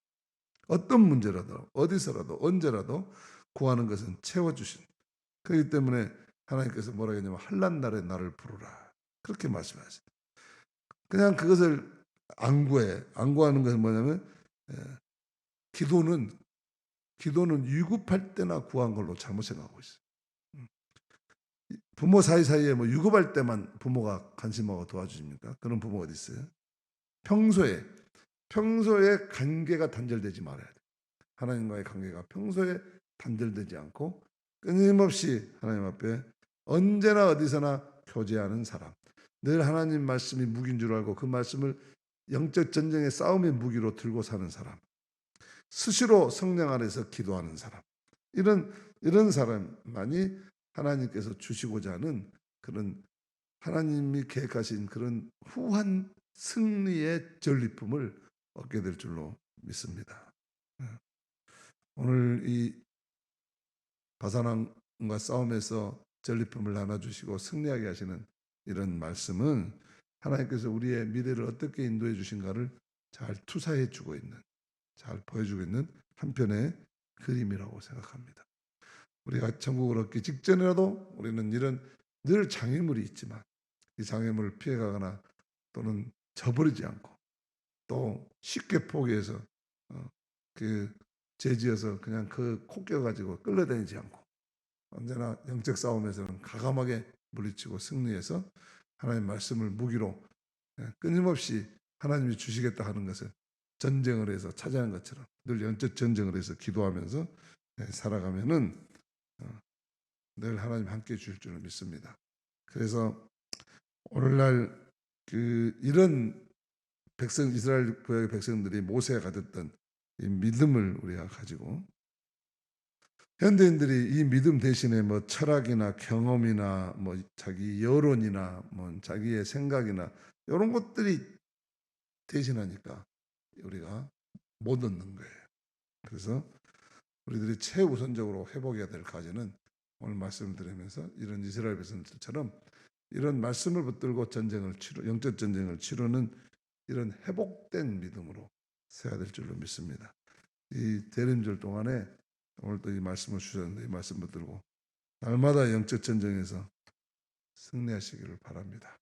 어떤 문제라도 어디서라도 언제라도 구하는 것은 채워주신. 그렇기 때문에 하나님께서 뭐라고 했냐면 한란날에 나를 부르라 그렇게 말씀하셨어요. 그냥 그것을 안 구해. 안 구하는 것은 뭐냐면 기도는 유급할 때나 구한 걸로 잘못 생각하고 있어요. 부모 사이사이에 뭐 유급할 때만 부모가 관심하고 도와주십니까? 그런 부모가 어디 있어요? 평소에 관계가 단절되지 말아야 돼요. 하나님과의 관계가 평소에 단절되지 않고 끊임없이 하나님 앞에 언제나 어디서나 교제하는 사람. 늘 하나님 말씀이 무기인 줄 알고 그 말씀을 영적 전쟁의 싸움의 무기로 들고 사는 사람. 수시로 성령 안에서 기도하는 사람. 이런 사람만이 하나님께서 주시고자 하는 그런 하나님이 계획하신 그런 후한 승리의 전리품을 얻게 될 줄로 믿습니다. 오늘 이 바사랑과 싸움에서 전리품을 나눠주시고 승리하게 하시는 이런 말씀은 하나님께서 우리의 미래를 어떻게 인도해 주신가를 잘 투사해 주고 있는, 잘 보여주고 있는 한편의 그림이라고 생각합니다. 우리가 천국을 얻기 직전이라도 우리는 이런 늘 장애물이 있지만 이 장애물을 피해가거나 또는 저버리지 않고 또 쉽게 포기해서 그 죄지어서 그냥 그 콕껴가지고 끌려다니지 않고 언제나 영적 싸움에서는 가감하게 물리치고 승리해서 하나님 말씀을 무기로 끊임없이 하나님이 주시겠다 하는 것을 전쟁을 해서 차지하는 것처럼 늘 영적 전쟁을 해서 기도하면서 살아가면은 늘 하나님 함께 주실 줄을 믿습니다. 그래서 오늘날 이런 이스라엘 구약의 백성들이 모세가 가졌던 이 믿음을 우리가 가지고 현대인들이 이 믿음 대신에 뭐 철학이나 경험이나 뭐 자기 여론이나 뭐 자기의 생각이나 이런 것들이 대신하니까 우리가 못 얻는 거예요. 그래서 우리들이 최우선적으로 회복해야 될 과제는 오늘 말씀을 드리면서 이런 이스라엘 백성들처럼 이런 말씀을 붙들고 영적 전쟁을 치르는 이런 회복된 믿음으로 서야 될 줄로 믿습니다. 이 대림절 동안에 오늘 또 이 말씀을 주셨는데 이 말씀 붙들고 날마다 영적 전쟁에서 승리하시기를 바랍니다.